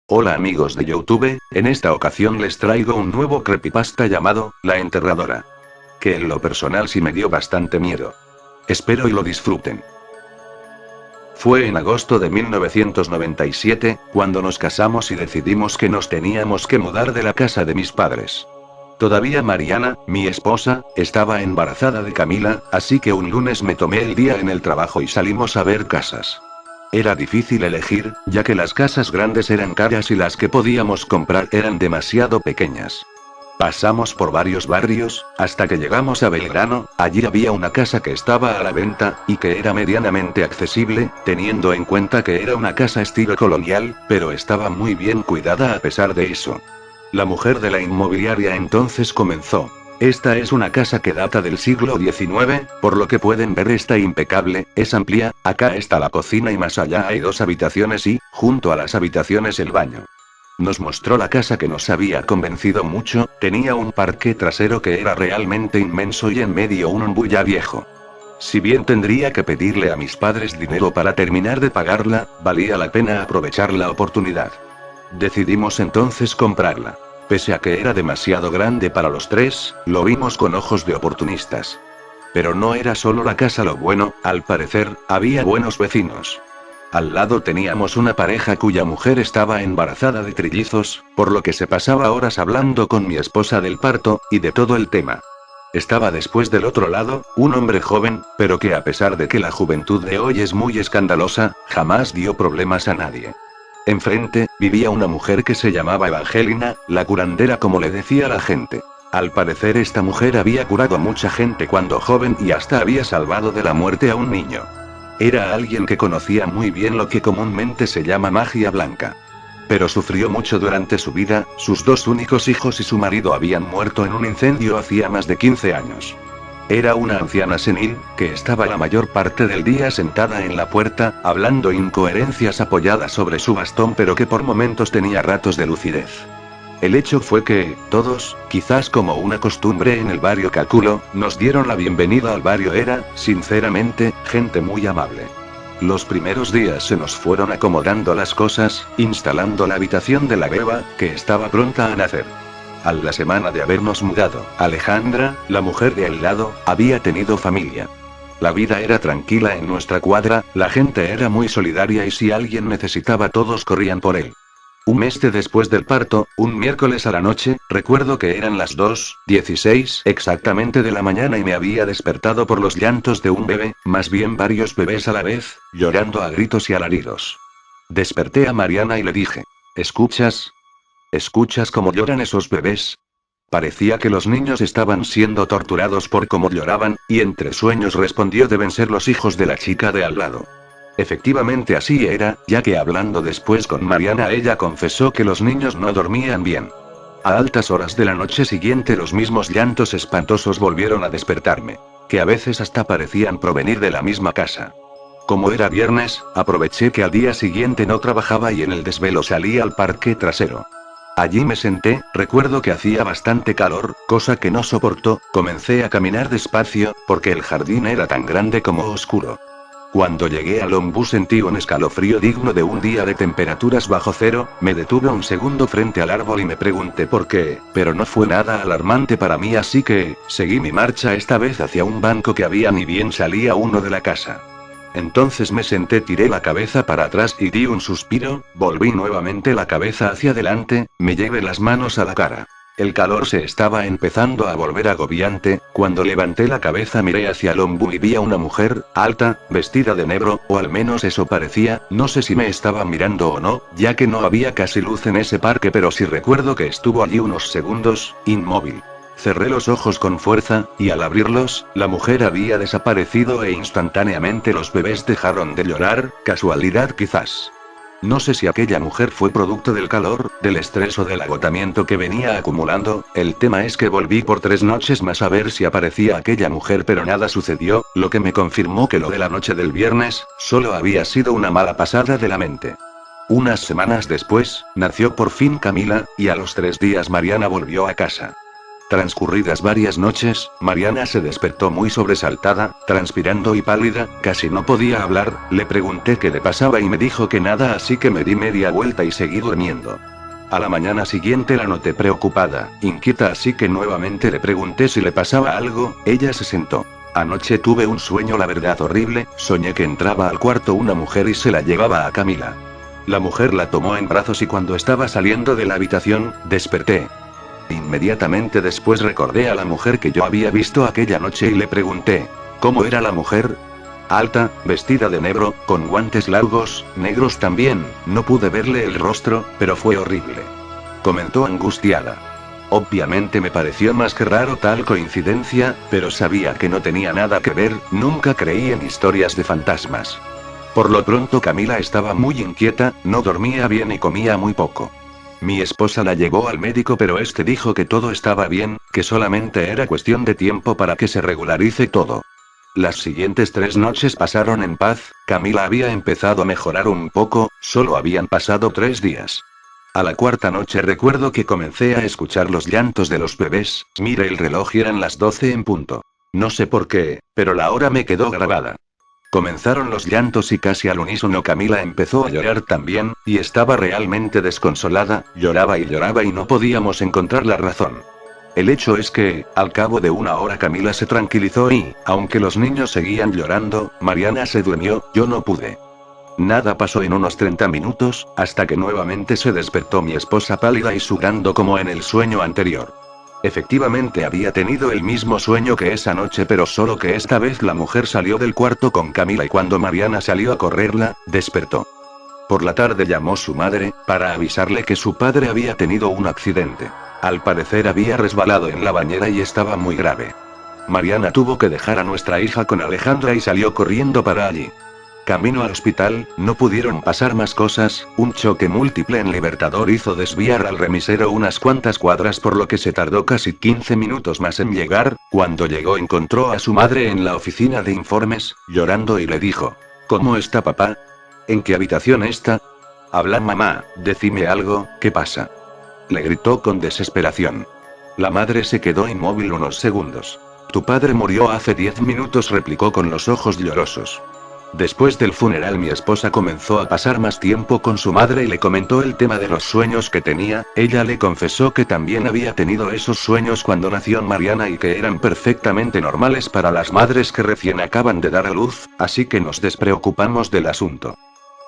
Hola amigos de YouTube, en esta ocasión les traigo un nuevo creepypasta llamado, La Enterradora. Que en lo personal sí me dio bastante miedo. Espero y lo disfruten. Fue en agosto de 1997, cuando nos casamos y decidimos que nos teníamos que mudar de la casa de mis padres. Todavía Mariana, mi esposa, estaba embarazada de Camila, así que un lunes me tomé el día en el trabajo y salimos a ver casas. Era difícil elegir, ya que las casas grandes eran caras y las que podíamos comprar eran demasiado pequeñas. Pasamos por varios barrios, hasta que llegamos a Belgrano. Allí había una casa que estaba a la venta, y que era medianamente accesible, teniendo en cuenta que era una casa estilo colonial, pero estaba muy bien cuidada a pesar de eso. La mujer de la inmobiliaria entonces comenzó. Esta es una casa que data del siglo XIX, por lo que pueden ver está impecable, es amplia, acá está la cocina y más allá hay dos habitaciones y, junto a las habitaciones el baño. Nos mostró la casa que nos había convencido mucho, tenía un parque trasero que era realmente inmenso y en medio un ombú ya viejo. Si bien tendría que pedirle a mis padres dinero para terminar de pagarla, valía la pena aprovechar la oportunidad. Decidimos entonces comprarla. Pese a que era demasiado grande para los tres, lo vimos con ojos de oportunistas. Pero no era solo la casa lo bueno, al parecer, había buenos vecinos. Al lado teníamos una pareja cuya mujer estaba embarazada de trillizos, por lo que se pasaba horas hablando con mi esposa del parto, y de todo el tema. Estaba después del otro lado, un hombre joven, pero que a pesar de que la juventud de hoy es muy escandalosa, jamás dio problemas a nadie. Enfrente, vivía una mujer que se llamaba Evangelina, la curandera como le decía la gente. Al parecer esta mujer había curado a mucha gente cuando joven y hasta había salvado de la muerte a un niño. Era alguien que conocía muy bien lo que comúnmente se llama magia blanca. Pero sufrió mucho durante su vida, sus dos únicos hijos y su marido habían muerto en un incendio hacía más de 15 años. Era una anciana senil, que estaba la mayor parte del día sentada en la puerta, hablando incoherencias apoyadas sobre su bastón pero que por momentos tenía ratos de lucidez. El hecho fue que, todos, quizás como una costumbre en el barrio calculo, nos dieron la bienvenida al barrio. Era, sinceramente, gente muy amable. Los primeros días se nos fueron acomodando las cosas, instalando la habitación de la beba, que estaba pronta a nacer. A la semana de habernos mudado, Alejandra, la mujer de al lado, había tenido familia. La vida era tranquila en nuestra cuadra, la gente era muy solidaria y si alguien necesitaba todos corrían por él. Un mes después del parto, un miércoles a la noche, recuerdo que eran las 2:16 exactamente de la mañana y me había despertado por los llantos de un bebé, más bien varios bebés a la vez, llorando a gritos y alaridos. Desperté a Mariana y le dije: ¿Escuchas? ¿Escuchas cómo lloran esos bebés? Parecía que los niños estaban siendo torturados por cómo lloraban, y entre sueños respondió: deben ser los hijos de la chica de al lado. Efectivamente así era, ya que hablando después con Mariana ella confesó que los niños no dormían bien. A altas horas de la noche siguiente los mismos llantos espantosos volvieron a despertarme, que a veces hasta parecían provenir de la misma casa. Como era viernes, aproveché que al día siguiente no trabajaba y en el desvelo salí al parque trasero. Allí me senté, recuerdo que hacía bastante calor, cosa que no soportó, comencé a caminar despacio, porque el jardín era tan grande como oscuro. Cuando llegué al ombú sentí un escalofrío digno de un día de temperaturas bajo cero, me detuve un segundo frente al árbol y me pregunté por qué, pero no fue nada alarmante para mí así que, seguí mi marcha esta vez hacia un banco que había ni bien salía uno de la casa. Entonces me senté, tiré la cabeza para atrás y di un suspiro, volví nuevamente la cabeza hacia adelante, me llevé las manos a la cara. El calor se estaba empezando a volver agobiante, cuando levanté la cabeza miré hacia el ombú y vi a una mujer, alta, vestida de negro, o al menos eso parecía, no sé si me estaba mirando o no, ya que no había casi luz en ese parque pero sí recuerdo que estuvo allí unos segundos, inmóvil. Cerré los ojos con fuerza, y al abrirlos, la mujer había desaparecido e instantáneamente los bebés dejaron de llorar, casualidad quizás. No sé si aquella mujer fue producto del calor, del estrés o del agotamiento que venía acumulando, el tema es que volví por 3 noches más a ver si aparecía aquella mujer pero nada sucedió, lo que me confirmó que lo de la noche del viernes, solo había sido una mala pasada de la mente. Unas semanas después, nació por fin Camila, y a los 3 días Mariana volvió a casa. Transcurridas varias noches, Mariana se despertó muy sobresaltada, transpirando y pálida, casi no podía hablar. Le pregunté qué le pasaba y me dijo que nada, así que me di media vuelta y seguí durmiendo. A la mañana siguiente la noté preocupada, inquieta, así que nuevamente le pregunté si le pasaba algo. Ella se sentó. Anoche tuve un sueño, la verdad, horrible. Soñé que entraba al cuarto una mujer y se la llevaba a Camila. La mujer la tomó en brazos y cuando estaba saliendo de la habitación, desperté. Inmediatamente después recordé a la mujer que yo había visto aquella noche y le pregunté, ¿cómo era la mujer? Alta, vestida de negro, con guantes largos, negros también. No pude verle el rostro, pero fue horrible. Comentó angustiada. Obviamente me pareció más que raro tal coincidencia, pero sabía que no tenía nada que ver. Nunca creí en historias de fantasmas. Por lo pronto Camila estaba muy inquieta, no dormía bien y comía muy poco. Mi esposa la llevó al médico, pero este dijo que todo estaba bien, que solamente era cuestión de tiempo para que se regularice todo. Las siguientes 3 noches pasaron en paz. Camila había empezado a mejorar un poco, solo habían pasado 3 días. A la 4ª noche recuerdo que comencé a escuchar los llantos de los bebés. Miré el reloj y eran las 12 en punto. No sé por qué, pero la hora me quedó grabada. Comenzaron los llantos y casi al unísono Camila empezó a llorar también, y estaba realmente desconsolada. Lloraba y no podíamos encontrar la razón. El hecho es que, al cabo de 1 hora Camila se tranquilizó y, aunque los niños seguían llorando, Mariana se durmió. Yo no pude. Nada pasó en unos 30 minutos, hasta que nuevamente se despertó mi esposa pálida y sudando como en el sueño anterior. Efectivamente había tenido el mismo sueño que esa noche, pero solo que esta vez la mujer salió del cuarto con Camila y cuando Mariana salió a correrla, despertó. Por la tarde llamó su madre, para avisarle que su padre había tenido un accidente. Al parecer había resbalado en la bañera y estaba muy grave. Mariana tuvo que dejar a nuestra hija con Alejandra y salió corriendo para allí. Camino al hospital, no pudieron pasar más cosas. Un choque múltiple en Libertador hizo desviar al remisero unas cuantas cuadras, por lo que se tardó casi 15 minutos más en llegar. Cuando llegó encontró a su madre en la oficina de informes, llorando y le dijo, ¿cómo está papá? ¿En qué habitación está? Habla mamá, decime algo, ¿qué pasa? Le gritó con desesperación. La madre se quedó inmóvil unos segundos. Tu padre murió hace 10 minutos, replicó con los ojos llorosos. Después del funeral mi esposa comenzó a pasar más tiempo con su madre y le comentó el tema de los sueños que tenía. Ella le confesó que también había tenido esos sueños cuando nació Mariana y que eran perfectamente normales para las madres que recién acaban de dar a luz, así que nos despreocupamos del asunto.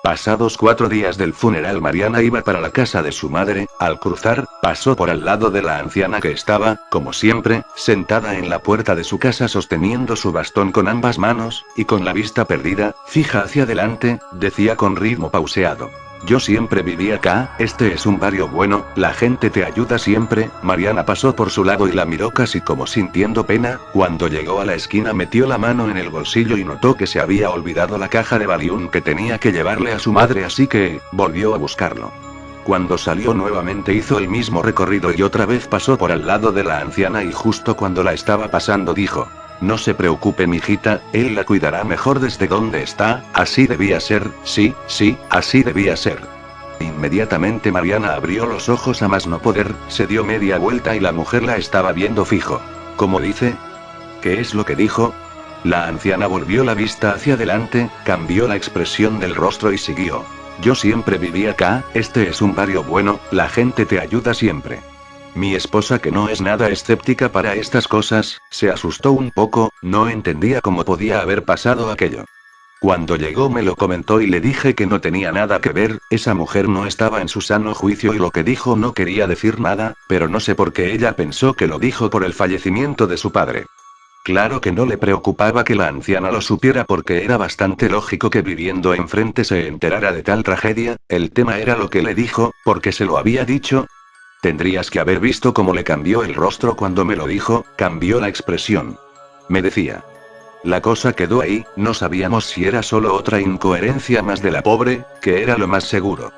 Pasados 4 días del funeral Mariana iba para la casa de su madre. Al cruzar, pasó por al lado de la anciana que estaba, como siempre, sentada en la puerta de su casa sosteniendo su bastón con ambas manos, y con la vista perdida, fija hacia adelante, decía con ritmo pauseado. Yo siempre viví acá, este es un barrio bueno, la gente te ayuda siempre. Mariana pasó por su lado y la miró casi como sintiendo pena. Cuando llegó a la esquina metió la mano en el bolsillo y notó que se había olvidado la caja de Valium que tenía que llevarle a su madre, así que, volvió a buscarlo. Cuando salió nuevamente hizo el mismo recorrido y otra vez pasó por al lado de la anciana y justo cuando la estaba pasando dijo, no se preocupe mijita, él la cuidará mejor desde donde está. Así debía ser, sí, así debía ser. Inmediatamente Mariana abrió los ojos a más no poder, se dio media vuelta y la mujer la estaba viendo fijo. ¿Cómo dice? ¿Qué es lo que dijo? La anciana volvió la vista hacia adelante, cambió la expresión del rostro y siguió. Yo siempre viví acá, este es un barrio bueno, la gente te ayuda siempre. Mi esposa, que no es nada escéptica para estas cosas, se asustó un poco, no entendía cómo podía haber pasado aquello. Cuando llegó me lo comentó y le dije que no tenía nada que ver, esa mujer no estaba en su sano juicio y lo que dijo no quería decir nada, pero no sé por qué ella pensó que lo dijo por el fallecimiento de su padre. Claro que no le preocupaba que la anciana lo supiera porque era bastante lógico que viviendo enfrente se enterara de tal tragedia. El tema era lo que le dijo, porque se lo había dicho. Tendrías que haber visto cómo le cambió el rostro cuando me lo dijo, cambió la expresión. Me decía. La cosa quedó ahí, no sabíamos si era solo otra incoherencia más de la pobre, que era lo más seguro.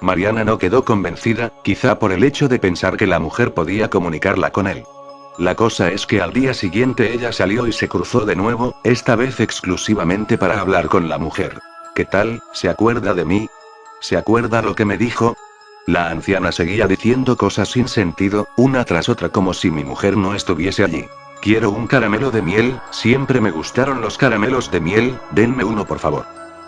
Mariana no quedó convencida, quizá por el hecho de pensar que la mujer podía comunicarla con él. La cosa es que al día siguiente ella salió y se cruzó de nuevo, esta vez exclusivamente para hablar con la mujer. ¿Qué tal? ¿Se acuerda de mí? ¿Se acuerda lo que me dijo? La anciana seguía diciendo cosas sin sentido, una tras otra como si mi mujer no estuviese allí. Quiero un caramelo de miel, siempre me gustaron los caramelos de miel, denme uno por favor.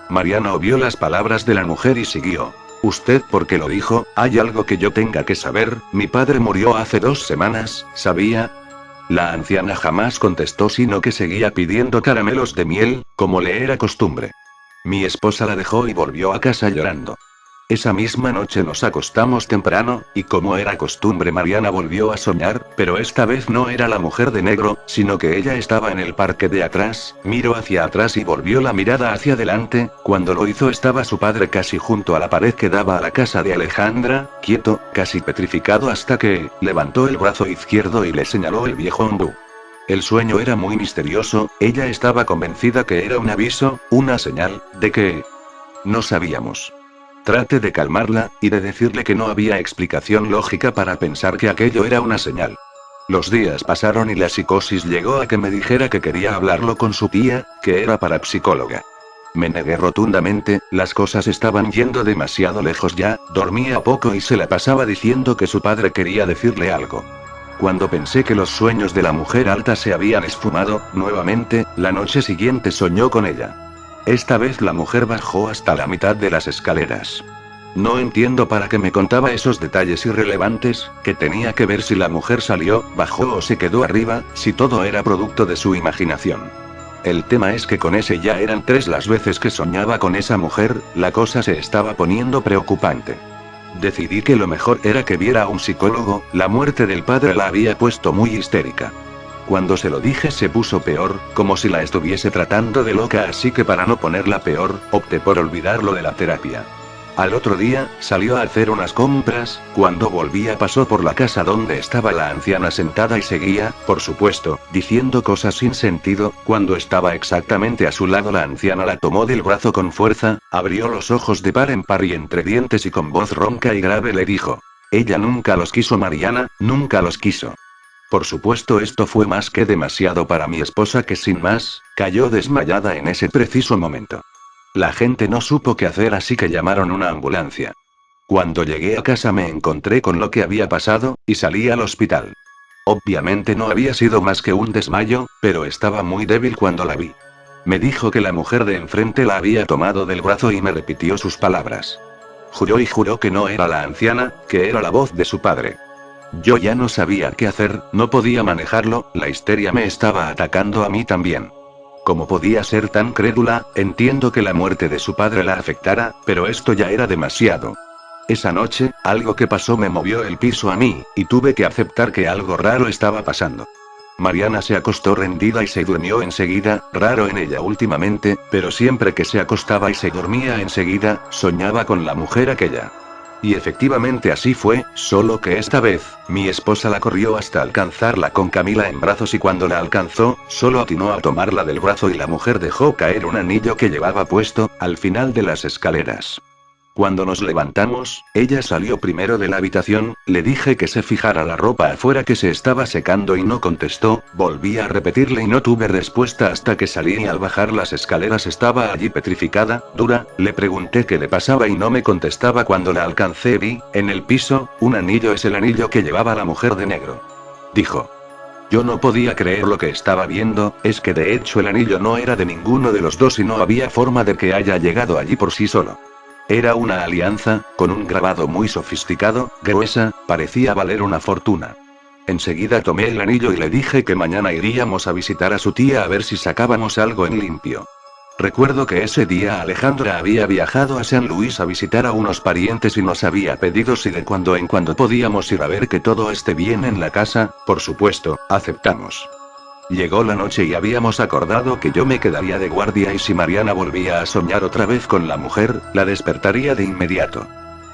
Mariana obvió las palabras de la mujer y siguió. ¿Usted por qué lo dijo? ¿Hay algo que yo tenga que saber? Mi padre murió hace 2 semanas, ¿sabía? La anciana jamás contestó sino que seguía pidiendo caramelos de miel, como le era costumbre. Mi esposa la dejó y volvió a casa llorando. Esa misma noche nos acostamos temprano, y como era costumbre Mariana volvió a soñar, pero esta vez no era la mujer de negro, sino que ella estaba en el parque de atrás, miró hacia atrás y volvió la mirada hacia adelante, cuando lo hizo estaba su padre casi junto a la pared que daba a la casa de Alejandra, quieto, casi petrificado hasta que, levantó el brazo izquierdo y le señaló el viejo hindú. El sueño era muy misterioso, ella estaba convencida que era un aviso, una señal, de que... No sabíamos. Traté de calmarla, y de decirle que no había explicación lógica para pensar que aquello era una señal. Los días pasaron y la psicosis llegó a que me dijera que quería hablarlo con su tía, que era parapsicóloga. Me negué rotundamente, las cosas estaban yendo demasiado lejos ya, dormía poco y se la pasaba diciendo que su padre quería decirle algo. Cuando pensé que los sueños de la mujer alta se habían esfumado, nuevamente, la noche siguiente soñó con ella. Esta vez la mujer bajó hasta la mitad de las escaleras. No entiendo para qué me contaba esos detalles irrelevantes, que tenía que ver si la mujer salió, bajó o se quedó arriba, si todo era producto de su imaginación. El tema es que con ese ya eran 3 las veces que soñaba con esa mujer, la cosa se estaba poniendo preocupante. Decidí que lo mejor era que viera a un psicólogo, la muerte del padre la había puesto muy histérica. Cuando se lo dije se puso peor, como si la estuviese tratando de loca, así que para no ponerla peor, opté por olvidarlo de la terapia. Al otro día, salió a hacer unas compras, cuando volvía pasó por la casa donde estaba la anciana sentada y seguía, por supuesto, diciendo cosas sin sentido. Cuando estaba exactamente a su lado la anciana la tomó del brazo con fuerza, abrió los ojos de par en par y entre dientes y con voz ronca y grave le dijo: «Ella nunca los quiso, Mariana, nunca los quiso». Por supuesto esto fue más que demasiado para mi esposa, que sin más, cayó desmayada en ese preciso momento. La gente no supo qué hacer, así que llamaron una ambulancia. Cuando llegué a casa me encontré con lo que había pasado, y salí al hospital. Obviamente no había sido más que un desmayo, pero estaba muy débil cuando la vi. Me dijo que la mujer de enfrente la había tomado del brazo y me repitió sus palabras. Juró y juró que no era la anciana, que era la voz de su padre. Yo ya no sabía qué hacer, no podía manejarlo, la histeria me estaba atacando a mí también. ¿Cómo podía ser tan crédula? Entiendo que la muerte de su padre la afectara, pero esto ya era demasiado. Esa noche, algo que pasó me movió el piso a mí, y tuve que aceptar que algo raro estaba pasando. Mariana se acostó rendida y se durmió enseguida, raro en ella últimamente, pero siempre que se acostaba y se dormía enseguida, soñaba con la mujer aquella. Y efectivamente así fue, solo que esta vez, mi esposa la corrió hasta alcanzarla con Camila en brazos y cuando la alcanzó, solo atinó a tomarla del brazo y la mujer dejó caer un anillo que llevaba puesto, al final de las escaleras. Cuando nos levantamos, ella salió primero de la habitación, le dije que se fijara la ropa afuera que se estaba secando y no contestó, volví a repetirle y no tuve respuesta hasta que salí y al bajar las escaleras estaba allí petrificada, dura, le pregunté qué le pasaba y no me contestaba. Cuando la alcancé vi, en el piso, un anillo, es el anillo que llevaba la mujer de negro. Dijo. Yo no podía creer lo que estaba viendo, es que de hecho el anillo no era de ninguno de los dos y no había forma de que haya llegado allí por sí solo. Era una alianza, con un grabado muy sofisticado, gruesa, parecía valer una fortuna. Enseguida tomé el anillo y le dije que mañana iríamos a visitar a su tía a ver si sacábamos algo en limpio. Recuerdo que ese día Alejandra había viajado a San Luis a visitar a unos parientes y nos había pedido si de cuando en cuando podíamos ir a ver que todo esté bien en la casa. Por supuesto, aceptamos. Llegó la noche y habíamos acordado que yo me quedaría de guardia y si Mariana volvía a soñar otra vez con la mujer, la despertaría de inmediato.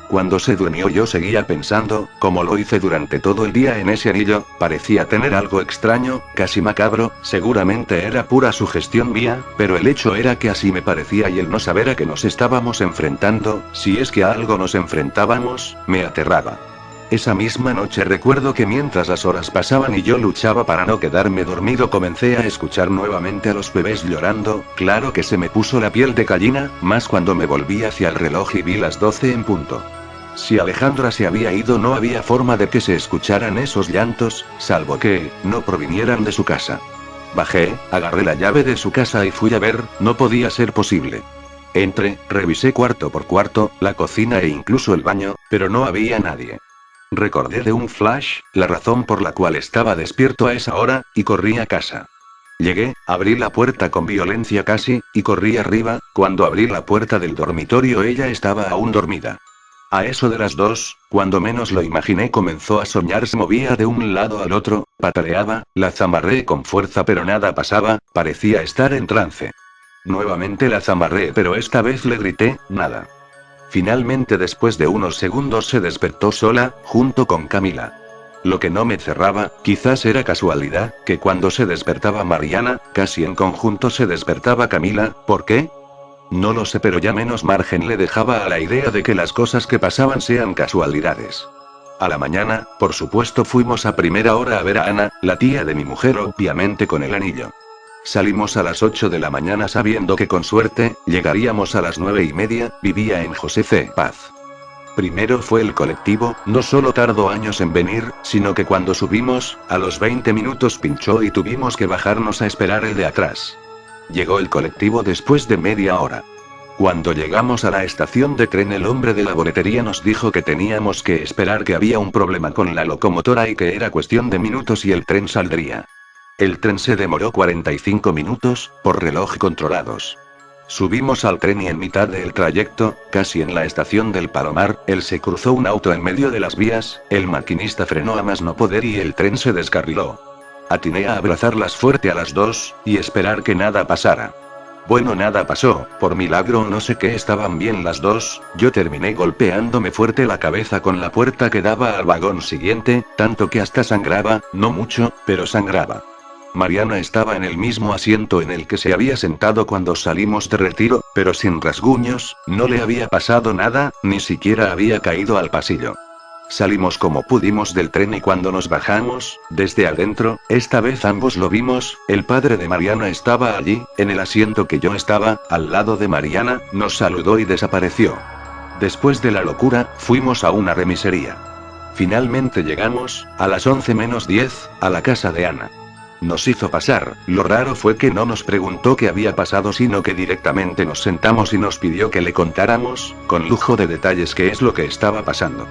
Cuando se durmió yo seguía pensando, como lo hice durante todo el día, en ese anillo. Parecía tener algo extraño, casi macabro, seguramente era pura sugestión mía, pero el hecho era que así me parecía y el no saber a qué nos estábamos enfrentando, si es que a algo nos enfrentábamos, me aterraba. Esa misma noche recuerdo que mientras las horas pasaban y yo luchaba para no quedarme dormido comencé a escuchar nuevamente a los bebés llorando. Claro que se me puso la piel de gallina, más cuando me volví hacia el reloj y vi las 12 en punto. Si Alejandra se había ido, no había forma de que se escucharan esos llantos, salvo que no provinieran de su casa. Bajé, agarré la llave de su casa y fui a ver, no podía ser posible. Entré, revisé cuarto por cuarto, la cocina e incluso el baño, pero no había nadie. Recordé de un flash, la razón por la cual estaba despierto a esa hora, y corrí a casa. Llegué, abrí la puerta con violencia casi, y corrí arriba. Cuando abrí la puerta del dormitorio ella estaba aún dormida. A eso de las 2, cuando menos lo imaginé, comenzó a soñar, se movía de un lado al otro, pataleaba, la zamarreé con fuerza pero nada pasaba, parecía estar en trance. Nuevamente la zamarreé pero esta vez le grité, nada. Finalmente después de unos segundos se despertó sola, junto con Camila. Lo que no me cerraba, quizás era casualidad, que cuando se despertaba Mariana, casi en conjunto se despertaba Camila. ¿Por qué? No lo sé, pero ya menos margen le dejaba a la idea de que las cosas que pasaban sean casualidades. A la mañana, por supuesto, fuimos a primera hora a ver a Ana, la tía de mi mujer, obviamente con el anillo. Salimos a las 8 de la mañana sabiendo que con suerte, llegaríamos a las 9:30, vivía en José C. Paz. Primero fue el colectivo, no solo tardó años en venir, sino que cuando subimos, a los 20 minutos pinchó y tuvimos que bajarnos a esperar el de atrás. Llegó el colectivo después de media hora. Cuando llegamos a la estación de tren, el hombre de la boletería nos dijo que teníamos que esperar, que había un problema con la locomotora y que era cuestión de minutos y el tren saldría. El tren se demoró 45 minutos, por reloj controlados. Subimos al tren y en mitad del trayecto, casi en la estación del Palomar, se cruzó un auto en medio de las vías, el maquinista frenó a más no poder y el tren se descarriló. Atiné a abrazarlas fuerte a las 2, y esperar que nada pasara. Bueno, nada pasó, por milagro, no sé qué, estaban bien las dos. Yo terminé golpeándome fuerte la cabeza con la puerta que daba al vagón siguiente, tanto que hasta sangraba, no mucho, pero sangraba. Mariana estaba en el mismo asiento en el que se había sentado cuando salimos de retiro, pero sin rasguños, no le había pasado nada, ni siquiera había caído al pasillo. Salimos como pudimos del tren y cuando nos bajamos, desde adentro, esta vez ambos lo vimos, el padre de Mariana estaba allí, en el asiento que yo estaba, al lado de Mariana, nos saludó y desapareció. Después de la locura, fuimos a una remisería. Finalmente llegamos, a las 11 menos 10, a la casa de Ana. Nos hizo pasar, lo raro fue que no nos preguntó qué había pasado, sino que directamente nos sentamos y nos pidió que le contáramos, con lujo de detalles, qué es lo que estaba pasando.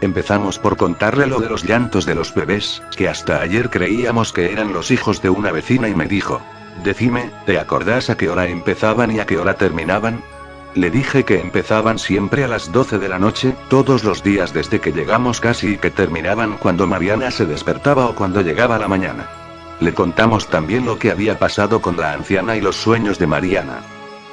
Empezamos por contarle lo de los llantos de los bebés, que hasta ayer creíamos que eran los hijos de una vecina, y me dijo: «Decime, ¿te acordás a qué hora empezaban y a qué hora terminaban?». Le dije que empezaban siempre a las 12 de la noche, todos los días desde que llegamos casi, y que terminaban cuando Mariana se despertaba o cuando llegaba la mañana. Le contamos también lo que había pasado con la anciana y los sueños de Mariana.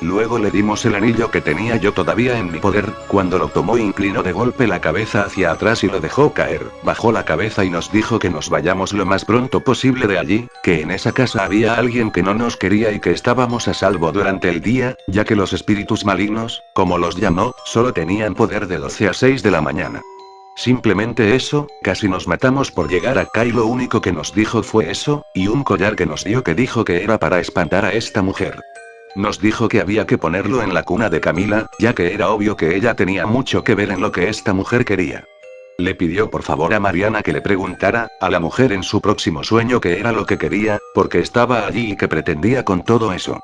Luego le dimos el anillo que tenía yo todavía en mi poder. Cuando lo tomó, inclinó de golpe la cabeza hacia atrás y lo dejó caer, bajó la cabeza y nos dijo que nos vayamos lo más pronto posible de allí, que en esa casa había alguien que no nos quería y que estábamos a salvo durante el día, ya que los espíritus malignos, como los llamó, solo tenían poder de 12 a 6 de la mañana. Simplemente eso, casi nos matamos por llegar acá y lo único que nos dijo fue eso, y un collar que nos dio que dijo que era para espantar a esta mujer. Nos dijo que había que ponerlo en la cuna de Camila, ya que era obvio que ella tenía mucho que ver en lo que esta mujer quería. Le pidió por favor a Mariana que le preguntara a la mujer en su próximo sueño qué era lo que quería, porque estaba allí y qué pretendía con todo eso.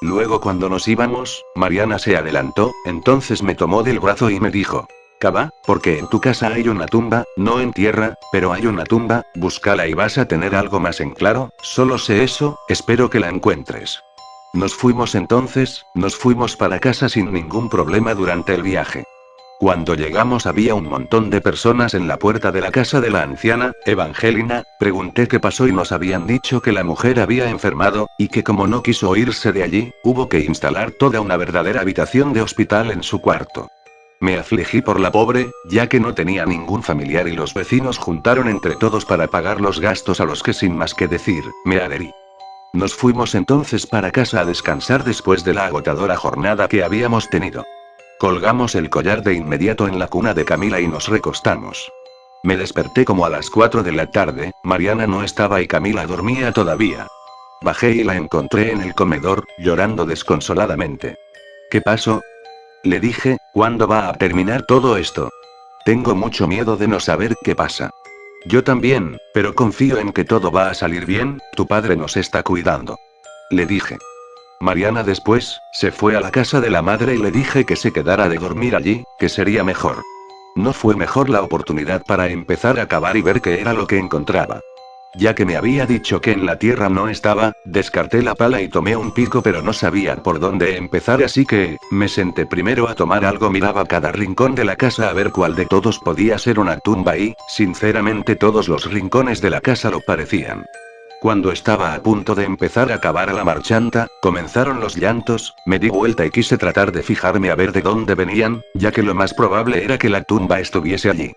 Luego, cuando nos íbamos, Mariana se adelantó, entonces me tomó del brazo y me dijo: «Cava, porque en tu casa hay una tumba, no en tierra, pero hay una tumba, búscala y vas a tener algo más en claro, solo sé eso, espero que la encuentres». Nos fuimos para casa sin ningún problema durante el viaje. Cuando llegamos había un montón de personas en la puerta de la casa de la anciana, Evangelina. Pregunté qué pasó y nos habían dicho que la mujer había enfermado, y que como no quiso irse de allí, hubo que instalar toda una verdadera habitación de hospital en su cuarto. Me afligí por la pobre, ya que no tenía ningún familiar y los vecinos juntaron entre todos para pagar los gastos, a los que sin más que decir, me adherí. Nos fuimos entonces para casa a descansar después de la agotadora jornada que habíamos tenido. Colgamos el collar de inmediato en la cuna de Camila y nos recostamos. Me desperté como a las 4 de la tarde, Mariana no estaba y Camila dormía todavía. Bajé y la encontré en el comedor, llorando desconsoladamente. «¿Qué pasó?», le dije, «¿cuándo va a terminar todo esto?». Tengo mucho miedo de no saber qué pasa. Yo también, pero confío en que todo va a salir bien, tu padre nos está cuidando. Le dije. Mariana después, se fue a la casa de la madre y le dije que se quedara de dormir allí, que sería mejor. No fue mejor la oportunidad para empezar a cavar y ver qué era lo que encontraba. Ya que me había dicho que en la tierra no estaba, descarté la pala y tomé un pico, pero no sabía por dónde empezar, así que me senté primero a tomar algo, miraba cada rincón de la casa a ver cuál de todos podía ser una tumba y, sinceramente, todos los rincones de la casa lo parecían. Cuando estaba a punto de empezar a cavar a la marchanta, comenzaron los llantos, me di vuelta y quise tratar de fijarme a ver de dónde venían, ya que lo más probable era que la tumba estuviese allí.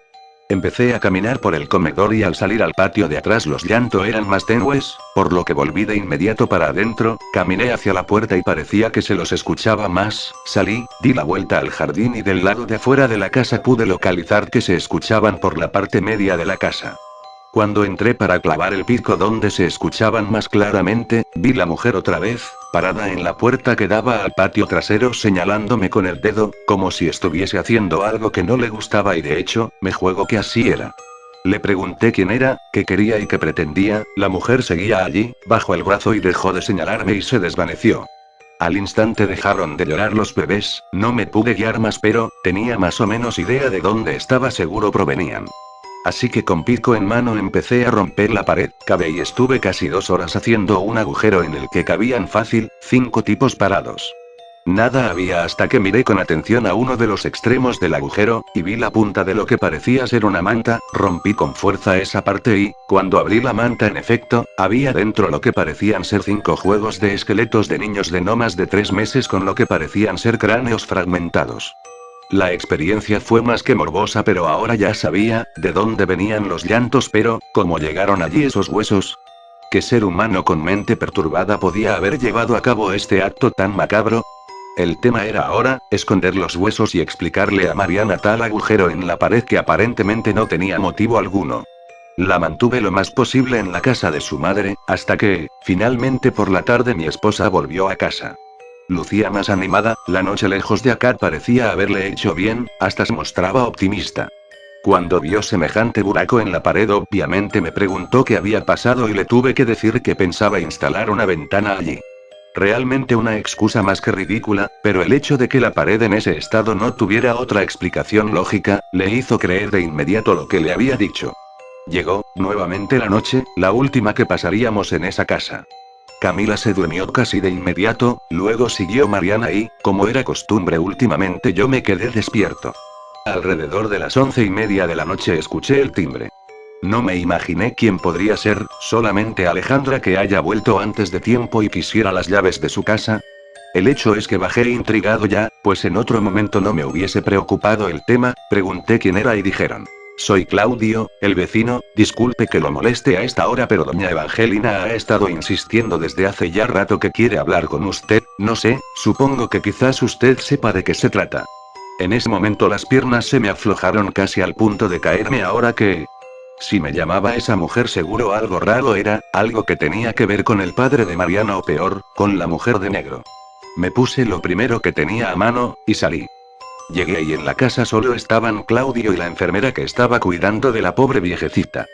Empecé a caminar por el comedor y al salir al patio de atrás los llantos eran más tenues, por lo que volví de inmediato para adentro, caminé hacia la puerta y parecía que se los escuchaba más, salí, di la vuelta al jardín y del lado de afuera de la casa pude localizar que se escuchaban por la parte media de la casa. Cuando entré para clavar el pico donde se escuchaban más claramente, vi la mujer otra vez, parada en la puerta que daba al patio trasero señalándome con el dedo, como si estuviese haciendo algo que no le gustaba y de hecho, me juego que así era. Le pregunté quién era, qué quería y qué pretendía, la mujer seguía allí, bajo el brazo y dejó de señalarme y se desvaneció. Al instante dejaron de llorar los bebés, no me pude guiar más pero, tenía más o menos idea de dónde estaba seguro provenían. Así que con pico en mano empecé a romper la pared, cavé y estuve casi 2 horas haciendo un agujero en el que cabían fácil, 5 tipos parados. Nada había hasta que miré con atención a uno de los extremos del agujero, y vi la punta de lo que parecía ser una manta, rompí con fuerza esa parte y, cuando abrí la manta en efecto, había dentro lo que parecían ser 5 juegos de esqueletos de niños de no más de 3 meses con lo que parecían ser cráneos fragmentados. La experiencia fue más que morbosa, pero ahora ya sabía de dónde venían los llantos, pero, ¿cómo llegaron allí esos huesos? ¿Qué ser humano con mente perturbada podía haber llevado a cabo este acto tan macabro? El tema era ahora, esconder los huesos y explicarle a Mariana tal agujero en la pared que aparentemente no tenía motivo alguno. La mantuve lo más posible en la casa de su madre, hasta que, finalmente por la tarde mi esposa volvió a casa. Lucía más animada, la noche lejos de acá parecía haberle hecho bien, hasta se mostraba optimista. Cuando vio semejante buraco en la pared obviamente me preguntó qué había pasado y le tuve que decir que pensaba instalar una ventana allí. Realmente una excusa más que ridícula, pero el hecho de que la pared en ese estado no tuviera otra explicación lógica, le hizo creer de inmediato lo que le había dicho. Llegó, nuevamente la noche, la última que pasaríamos en esa casa. Camila se durmió casi de inmediato, luego siguió Mariana y, como era costumbre últimamente, yo me quedé despierto. Alrededor de las 11:30 de la noche escuché el timbre. No me imaginé quién podría ser, solamente Alejandra que haya vuelto antes de tiempo y quisiera las llaves de su casa. El hecho es que bajé intrigado ya, pues en otro momento no me hubiese preocupado el tema, pregunté quién era y dijeron. Soy Claudio, el vecino, disculpe que lo moleste a esta hora, pero doña Evangelina ha estado insistiendo desde hace ya rato que quiere hablar con usted, no sé, supongo que quizás usted sepa de qué se trata. En ese momento las piernas se me aflojaron casi al punto de caerme ahora que... Si me llamaba esa mujer seguro algo raro era, algo que tenía que ver con el padre de Mariana o peor, con la mujer de negro. Me puse lo primero que tenía a mano, y salí. Llegué y en la casa solo estaban Claudio y la enfermera que estaba cuidando de la pobre viejecita.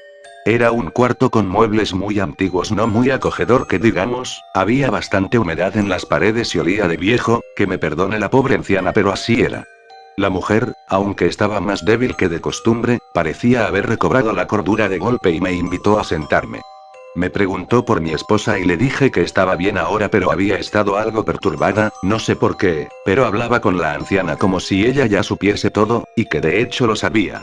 Era un cuarto con muebles muy antiguos, no muy acogedor que digamos, había bastante humedad en las paredes y olía de viejo, que me perdone la pobre anciana, pero así era. La mujer, aunque estaba más débil que de costumbre, parecía haber recobrado la cordura de golpe y me invitó a sentarme. Me preguntó por mi esposa y le dije que estaba bien ahora, pero había estado algo perturbada, no sé por qué, pero hablaba con la anciana como si ella ya supiese todo, y que de hecho lo sabía.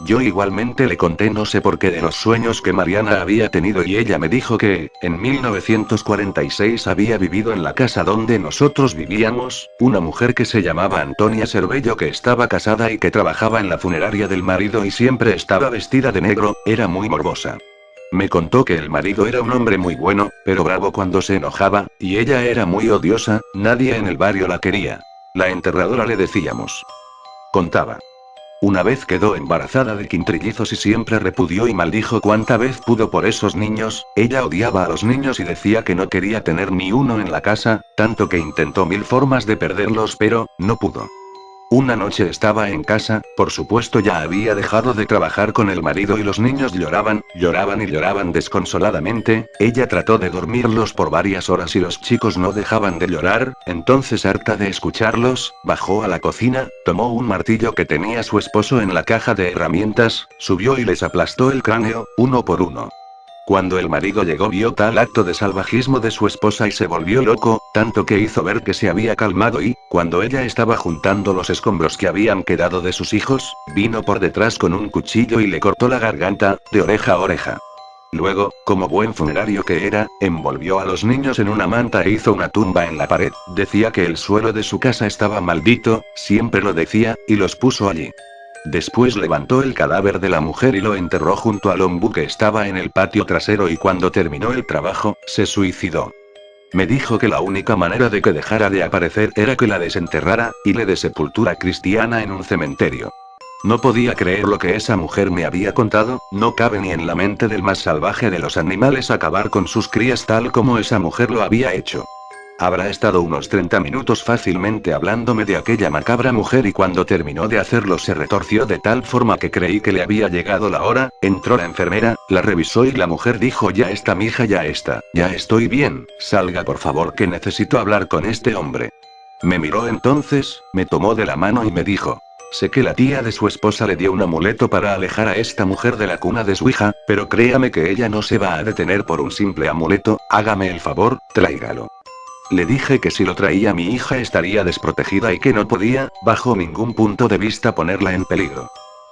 Yo igualmente le conté no sé por qué de los sueños que Mariana había tenido y ella me dijo que, en 1946 había vivido en la casa donde nosotros vivíamos, una mujer que se llamaba Antonia Cervello, que estaba casada y que trabajaba en la funeraria del marido y siempre estaba vestida de negro, era muy morbosa. Me contó que el marido era un hombre muy bueno, pero bravo cuando se enojaba, y ella era muy odiosa, nadie en el barrio la quería. La enterradora le decíamos. Contaba. Una vez quedó embarazada de quintrillizos y siempre repudió y maldijo cuanta vez pudo por esos niños, ella odiaba a los niños y decía que no quería tener ni uno en la casa, tanto que intentó 1000 formas de perderlos pero, no pudo. Una noche estaba en casa, por supuesto ya había dejado de trabajar con el marido y los niños lloraban, lloraban y lloraban desconsoladamente, ella trató de dormirlos por varias horas y los chicos no dejaban de llorar, entonces harta de escucharlos, bajó a la cocina, tomó un martillo que tenía su esposo en la caja de herramientas, subió y les aplastó el cráneo, uno por uno. Cuando el marido llegó vio tal acto de salvajismo de su esposa y se volvió loco, tanto que hizo ver que se había calmado y, cuando ella estaba juntando los escombros que habían quedado de sus hijos, vino por detrás con un cuchillo y le cortó la garganta, de oreja a oreja. Luego, como buen funerario que era, envolvió a los niños en una manta e hizo una tumba en la pared. Decía que el suelo de su casa estaba maldito, siempre lo decía, y los puso allí. Después levantó el cadáver de la mujer y lo enterró junto al ombú que estaba en el patio trasero y cuando terminó el trabajo, se suicidó. Me dijo que la única manera de que dejara de aparecer era que la desenterrara, y le dé sepultura cristiana en un cementerio. No podía creer lo que esa mujer me había contado, no cabe ni en la mente del más salvaje de los animales acabar con sus crías tal como esa mujer lo había hecho. Habrá estado unos 30 minutos fácilmente hablándome de aquella macabra mujer y cuando terminó de hacerlo se retorció de tal forma que creí que le había llegado la hora, entró la enfermera, la revisó y la mujer dijo ya está mija ya está, ya estoy bien, salga por favor que necesito hablar con este hombre. Me miró entonces, me tomó de la mano y me dijo. Sé que la tía de su esposa le dio un amuleto para alejar a esta mujer de la cuna de su hija, pero créame que ella no se va a detener por un simple amuleto, hágame el favor, tráigalo. Le dije que si lo traía mi hija estaría desprotegida y que no podía, bajo ningún punto de vista ponerla en peligro.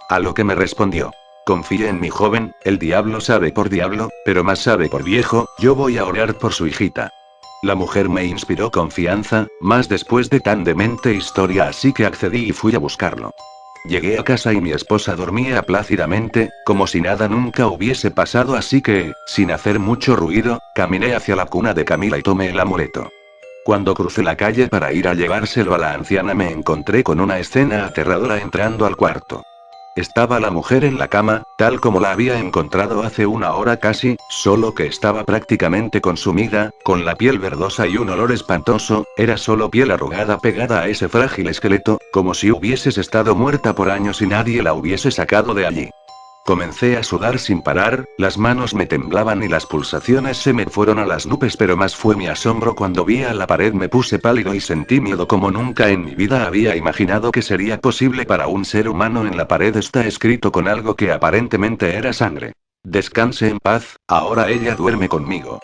A lo que me respondió. Confíe en mi joven, el diablo sabe por diablo, pero más sabe por viejo, yo voy a orar por su hijita. La mujer me inspiró confianza, más después de tan demente historia así que accedí y fui a buscarlo. Llegué a casa y mi esposa dormía plácidamente, como si nada nunca hubiese pasado así que, sin hacer mucho ruido, caminé hacia la cuna de Camila y tomé el amuleto. Cuando crucé la calle para ir a llevárselo a la anciana me encontré con una escena aterradora entrando al cuarto. Estaba la mujer en la cama, tal como la había encontrado hace una hora casi, solo que estaba prácticamente consumida, con la piel verdosa y un olor espantoso, era solo piel arrugada pegada a ese frágil esqueleto, como si hubieses estado muerta por años y nadie la hubiese sacado de allí. Comencé a sudar sin parar, las manos me temblaban y las pulsaciones se me fueron a las nubes, pero más fue mi asombro cuando vi a la pared, me puse pálido y sentí miedo como nunca en mi vida había imaginado que sería posible para un ser humano. En la pared está escrito con algo que aparentemente era sangre. Descanse en paz, ahora ella duerme conmigo.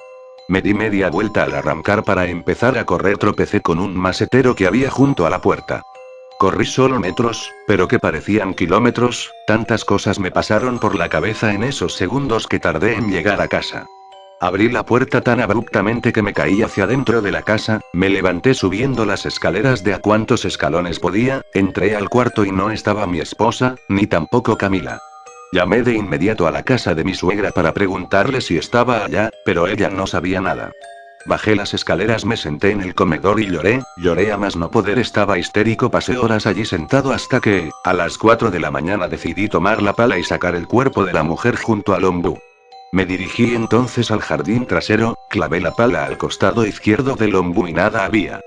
Me di media vuelta al arrancar para empezar a correr, tropecé con un macetero que había junto a la puerta. Corrí solo metros, pero que parecían kilómetros, tantas cosas me pasaron por la cabeza en esos segundos que tardé en llegar a casa. Abrí la puerta tan abruptamente que me caí hacia dentro de la casa, me levanté subiendo las escaleras de a cuantos escalones podía, entré al cuarto y no estaba mi esposa, ni tampoco Camila. Llamé de inmediato a la casa de mi suegra para preguntarle si estaba allá, pero ella no sabía nada. Bajé las escaleras, me senté en el comedor y lloré a más no poder, estaba histérico, pasé horas allí sentado hasta que, a las 4 de la mañana decidí tomar la pala y sacar el cuerpo de la mujer junto al ombú. Me dirigí entonces al jardín trasero, clavé la pala al costado izquierdo del ombú y nada había.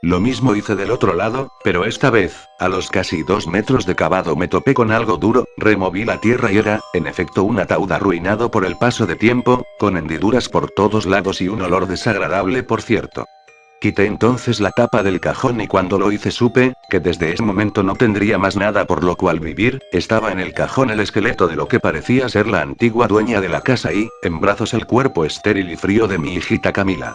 Lo mismo hice del otro lado, pero esta vez, a los casi 2 metros de cavado me topé con algo duro, removí la tierra y era, en efecto, un ataúd arruinado por el paso de tiempo, con hendiduras por todos lados y un olor desagradable por cierto. Quité entonces la tapa del cajón y cuando lo hice supe, que desde ese momento no tendría más nada por lo cual vivir, estaba en el cajón el esqueleto de lo que parecía ser la antigua dueña de la casa y, en brazos el cuerpo estéril y frío de mi hijita Camila.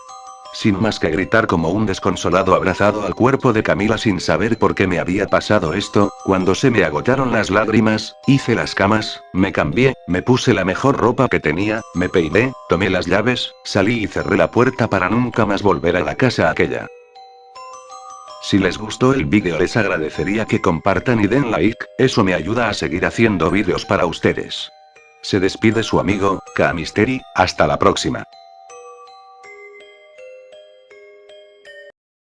Sin más que gritar como un desconsolado abrazado al cuerpo de Camila sin saber por qué me había pasado esto, cuando se me agotaron las lágrimas, hice las camas, me cambié, me puse la mejor ropa que tenía, me peiné, tomé las llaves, salí y cerré la puerta para nunca más volver a la casa aquella. Si les gustó el vídeo les agradecería que compartan y den like, eso me ayuda a seguir haciendo vídeos para ustedes. Se despide su amigo, K-Mystery, hasta la próxima.